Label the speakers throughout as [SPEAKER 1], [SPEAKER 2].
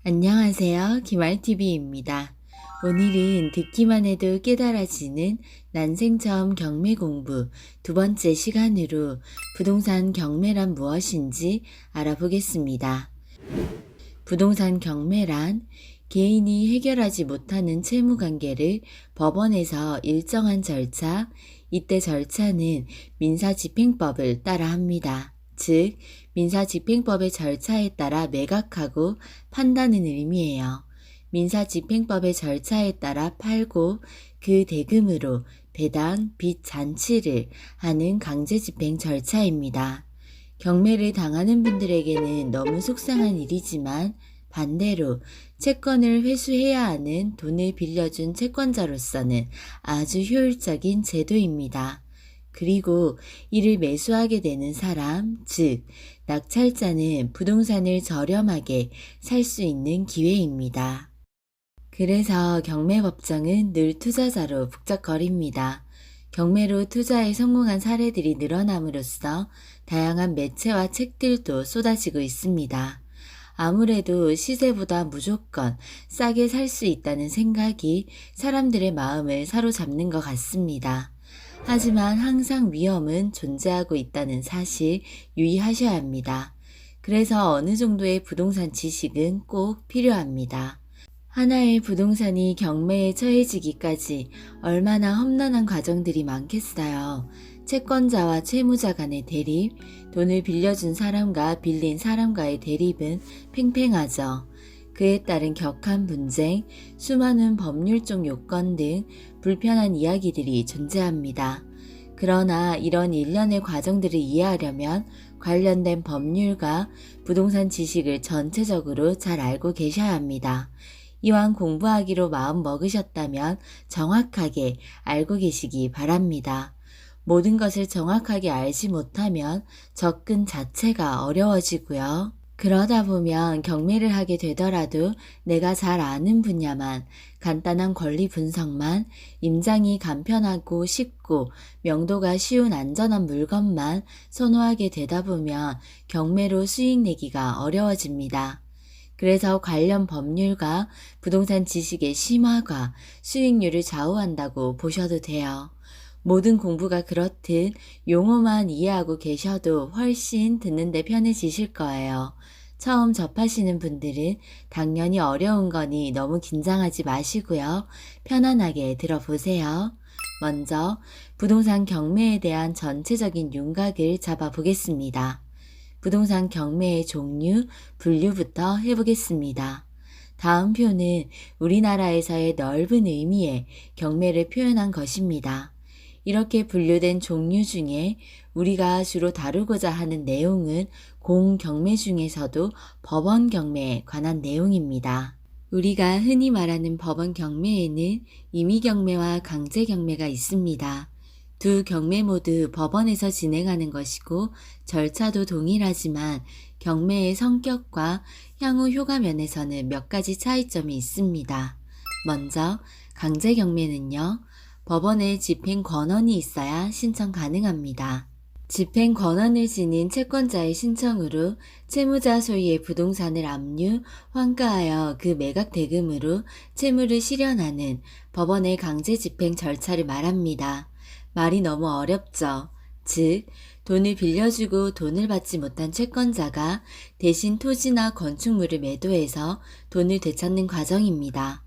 [SPEAKER 1] 안녕하세요. 김알TV입니다. 오늘은 듣기만 해도 깨달아지는 난생 처음 경매 공부 두 번째 시간으로 부동산 경매란 무엇인지 알아보겠습니다. 부동산 경매란 개인이 해결하지 못하는 채무 관계를 법원에서 일정한 절차, 이때 절차는 민사집행법을 따라 합니다. 즉, 민사집행법의 절차에 따라 매각하고 판다는 의미예요. 민사집행법의 절차에 따라 팔고 그 대금으로 배당, 빚 잔치를 하는 강제집행 절차입니다. 경매를 당하는 분들에게는 너무 속상한 일이지만 반대로 채권을 회수해야 하는 돈을 빌려준 채권자로서는 아주 효율적인 제도입니다. 그리고 이를 매수하게 되는 사람, 즉 낙찰자는 부동산을 저렴하게 살 수 있는 기회입니다. 그래서 경매법정은 늘 투자자로 북적거립니다. 경매로 투자에 성공한 사례들이 늘어남으로써 다양한 매체와 책들도 쏟아지고 있습니다. 아무래도 시세보다 무조건 싸게 살 수 있다는 생각이 사람들의 마음을 사로잡는 것 같습니다. 하지만 항상 위험은 존재하고 있다는 사실 유의하셔야 합니다. 그래서 어느 정도의 부동산 지식은 꼭 필요합니다. 하나의 부동산이 경매에 처해지기까지 얼마나 험난한 과정들이 많겠어요. 채권자와 채무자 간의 대립, 돈을 빌려준 사람과 빌린 사람과의 대립은 팽팽하죠. 그에 따른 격한 분쟁, 수많은 법률적 요건 등 불편한 이야기들이 존재합니다. 그러나 이런 일련의 과정들을 이해하려면 관련된 법률과 부동산 지식을 전체적으로 잘 알고 계셔야 합니다. 이왕 공부하기로 마음 먹으셨다면 정확하게 알고 계시기 바랍니다. 모든 것을 정확하게 알지 못하면 접근 자체가 어려워지고요. 그러다 보면 경매를 하게 되더라도 내가 잘 아는 분야만, 간단한 권리 분석만, 임장이 간편하고 쉽고 명도가 쉬운 안전한 물건만 선호하게 되다 보면 경매로 수익 내기가 어려워집니다. 그래서 관련 법률과 부동산 지식의 심화가 수익률을 좌우한다고 보셔도 돼요. 모든 공부가 그렇듯 용어만 이해하고 계셔도 훨씬 듣는데 편해지실 거예요. 처음 접하시는 분들은 당연히 어려운 거니 너무 긴장하지 마시고요. 편안하게 들어보세요. 먼저 부동산 경매에 대한 전체적인 윤곽을 잡아보겠습니다. 부동산 경매의 종류, 분류부터 해보겠습니다. 다음 표는 우리나라에서의 넓은 의미의 경매를 표현한 것입니다. 이렇게 분류된 종류 중에 우리가 주로 다루고자 하는 내용은 공경매 중에서도 법원 경매에 관한 내용입니다. 우리가 흔히 말하는 법원 경매에는 임의경매와 강제경매가 있습니다. 두 경매 모두 법원에서 진행하는 것이고 절차도 동일하지만 경매의 성격과 향후 효과 면에서는 몇 가지 차이점이 있습니다. 먼저 강제경매는요, 법원에 집행 권한이 있어야 신청 가능합니다. 집행 권한을 지닌 채권자의 신청으로 채무자 소유의 부동산을 압류, 환가하여 그 매각 대금으로 채무를 실현하는 법원의 강제 집행 절차를 말합니다. 말이 너무 어렵죠. 즉, 돈을 빌려주고 돈을 받지 못한 채권자가 대신 토지나 건축물을 매도해서 돈을 되찾는 과정입니다.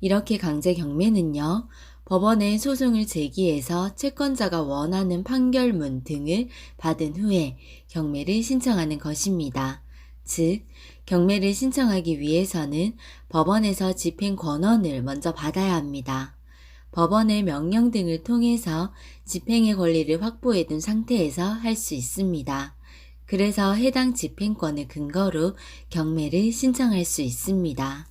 [SPEAKER 1] 이렇게 강제 경매는요, 법원에 소송을 제기해서 채권자가 원하는 판결문 등을 받은 후에 경매를 신청하는 것입니다. 즉, 경매를 신청하기 위해서는 법원에서 집행 권한을 먼저 받아야 합니다. 법원의 명령 등을 통해서 집행의 권리를 확보해둔 상태에서 할 수 있습니다. 그래서 해당 집행권을 근거로 경매를 신청할 수 있습니다.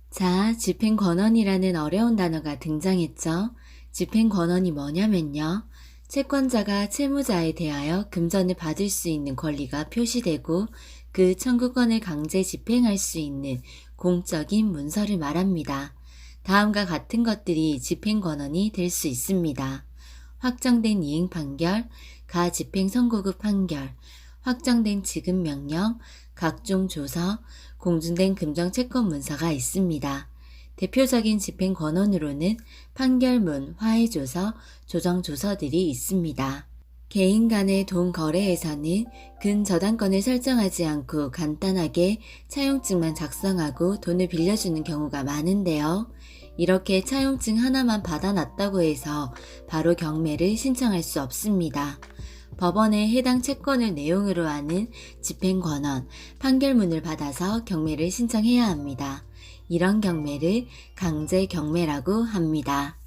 [SPEAKER 1] 자, 집행권한이라는 어려운 단어가 등장했죠. 집행권한이 뭐냐면요, 채권자가 채무자에 대하여 금전을 받을 수 있는 권리가 표시되고 그 청구권을 강제 집행할 수 있는 공적인 문서를 말합니다. 다음과 같은 것들이 집행권한이 될 수 있습니다. 확정된 이행 판결, 가집행 선고급 판결, 확정된 지급명령, 각종 조서, 공준된 금정채권 문서가 있습니다. 대표적인 집행권원으로는 판결문, 화해조서, 조정조서들이 있습니다. 개인 간의 돈 거래에서는 근저당권을 설정하지 않고 간단하게 차용증만 작성하고 돈을 빌려주는 경우가 많은데요. 이렇게 차용증 하나만 받아놨다고 해서 바로 경매를 신청할 수 없습니다. 법원에 해당 채권을 내용으로 하는 집행권원, 판결문을 받아서 경매를 신청해야 합니다. 이런 경매를 강제경매라고 합니다.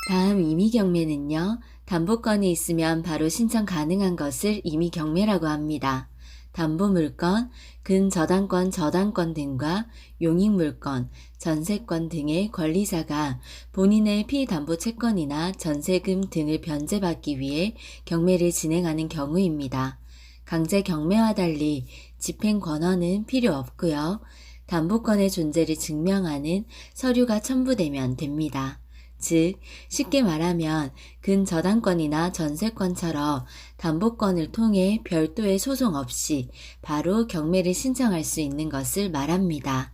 [SPEAKER 1] 다음 임의경매는요. 담보권이 있으면 바로 신청 가능한 것을 임의경매라고 합니다. 담보물건, 근저당권, 저당권 등과 용익물건, 전세권 등의 권리자가 본인의 피담보채권이나 전세금 등을 변제받기 위해 경매를 진행하는 경우입니다. 강제경매와 달리 집행권원은 필요 없고요. 담보권의 존재를 증명하는 서류가 첨부되면 됩니다. 즉, 쉽게 말하면 근저당권이나 전세권처럼 담보권을 통해 별도의 소송 없이 바로 경매를 신청할 수 있는 것을 말합니다.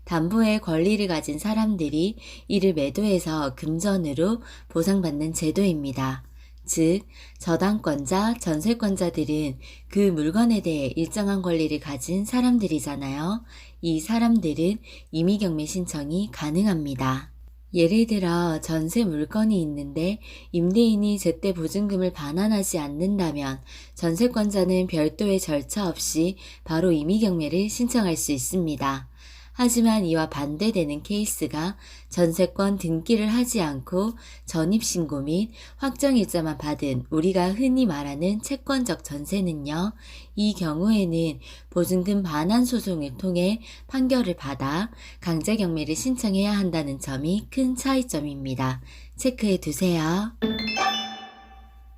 [SPEAKER 1] 담보의 권리를 가진 사람들이 이를 매도해서 금전으로 보상받는 제도입니다. 즉, 저당권자, 전세권자들은 그 물건에 대해 일정한 권리를 가진 사람들이잖아요. 이 사람들은 임의경매 신청이 가능합니다. 예를 들어 전세 물건이 있는데 임대인이 제때 보증금을 반환하지 않는다면 전세권자는 별도의 절차 없이 바로 임의경매를 신청할 수 있습니다. 하지만 이와 반대되는 케이스가 전세권 등기를 하지 않고 전입신고 및 확정일자만 받은 우리가 흔히 말하는 채권적 전세는요. 이 경우에는 보증금 반환 소송을 통해 판결을 받아 강제경매를 신청해야 한다는 점이 큰 차이점입니다. 체크해 두세요.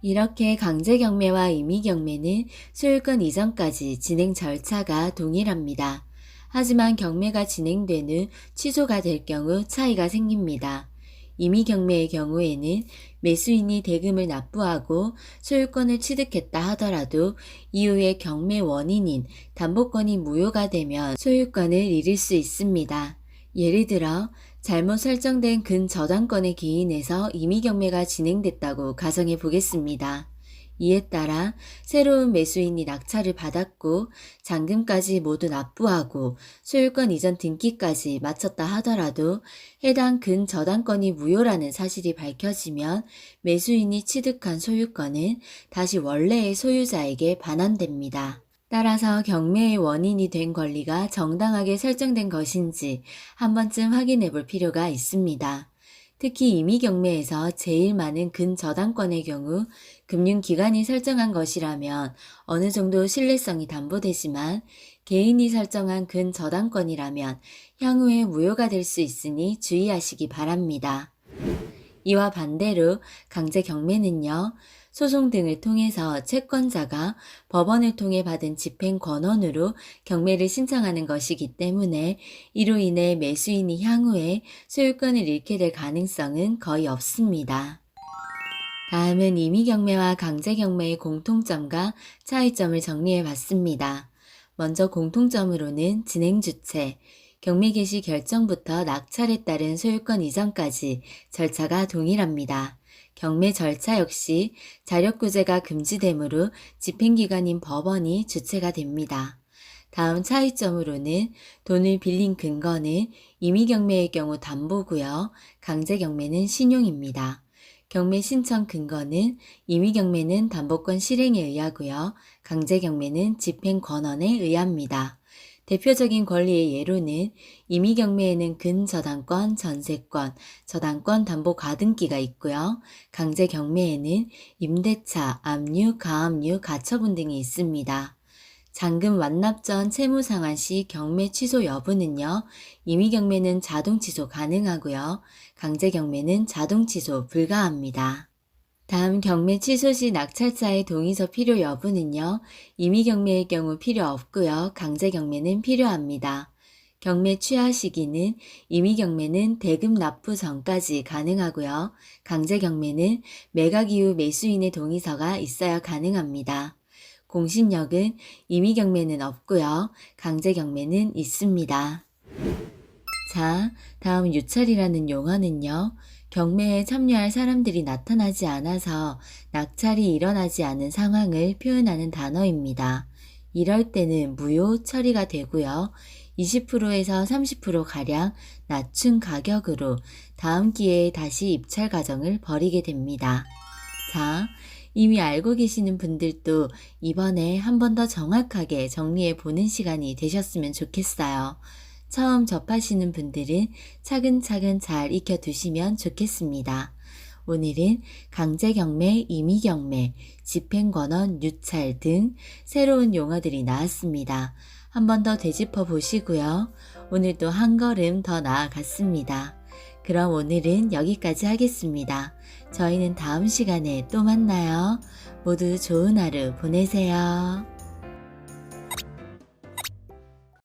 [SPEAKER 1] 이렇게 강제경매와 임의경매는 소유권 이전까지 진행 절차가 동일합니다. 하지만 경매가 진행된 후 취소가 될 경우 차이가 생깁니다. 임의경매의 경우에는 매수인이 대금을 납부하고 소유권을 취득했다 하더라도 이후에 경매 원인인 담보권이 무효가 되면 소유권을 잃을 수 있습니다. 예를 들어 잘못 설정된 근저당권에 기인해서 임의경매가 진행됐다고 가정해 보겠습니다. 이에 따라 새로운 매수인이 낙찰을 받았고 잔금까지 모두 납부하고 소유권 이전 등기까지 마쳤다 하더라도 해당 근저당권이 무효라는 사실이 밝혀지면 매수인이 취득한 소유권은 다시 원래의 소유자에게 반환됩니다. 따라서 경매의 원인이 된 권리가 정당하게 설정된 것인지 한 번쯤 확인해 볼 필요가 있습니다. 특히 임의경매에서 제일 많은 근저당권의 경우 금융기관이 설정한 것이라면 어느 정도 신뢰성이 담보되지만 개인이 설정한 근저당권이라면 향후에 무효가 될 수 있으니 주의하시기 바랍니다. 이와 반대로 강제경매는요. 소송 등을 통해서 채권자가 법원을 통해 받은 집행권원으로 경매를 신청하는 것이기 때문에 이로 인해 매수인이 향후에 소유권을 잃게 될 가능성은 거의 없습니다. 다음은 임의경매와 강제경매의 공통점과 차이점을 정리해 봤습니다. 먼저 공통점으로는 진행주체, 경매 개시 결정부터 낙찰에 따른 소유권 이전까지 절차가 동일합니다. 경매 절차 역시 자력구제가 금지되므로 집행기관인 법원이 주체가 됩니다. 다음 차이점으로는 돈을 빌린 근거는 임의경매의 경우 담보고요. 강제경매는 신용입니다. 경매 신청 근거는 임의경매는 담보권 실행에 의하고요. 강제경매는 집행권원에 의합니다. 대표적인 권리의 예로는 임의경매에는 근저당권, 전세권, 저당권 담보 가등기가 있고요. 강제경매에는 임대차, 압류, 가압류, 가처분 등이 있습니다. 잔금 완납 전 채무 상환 시 경매 취소 여부는요. 임의경매는 자동 취소 가능하고요. 강제경매는 자동 취소 불가합니다. 다음 경매 취소 시 낙찰자의 동의서 필요 여부는요. 임의경매의 경우 필요 없고요. 강제경매는 필요합니다. 경매 취하 시기는 임의경매는 대금 납부 전까지 가능하고요. 강제경매는 매각 이후 매수인의 동의서가 있어야 가능합니다. 공신력은 임의경매는 없고요. 강제경매는 있습니다. 자, 다음 유찰이라는 용어는요. 경매에 참여할 사람들이 나타나지 않아서 낙찰이 일어나지 않은 상황을 표현하는 단어입니다. 이럴 때는 무효 처리가 되고요. 20%에서 30%가량 낮춘 가격으로 다음 기회에 다시 입찰 과정을 벌이게 됩니다. 자, 이미 알고 계시는 분들도 이번에 한 번 더 정확하게 정리해 보는 시간이 되셨으면 좋겠어요. 처음 접하시는 분들은 차근차근 잘 익혀두시면 좋겠습니다. 오늘은 강제경매, 임의경매, 집행권원, 유찰 등 새로운 용어들이 나왔습니다. 한 번 더 되짚어 보시고요. 오늘도 한 걸음 더 나아갔습니다. 그럼 오늘은 여기까지 하겠습니다. 저희는 다음 시간에 또 만나요. 모두 좋은 하루 보내세요.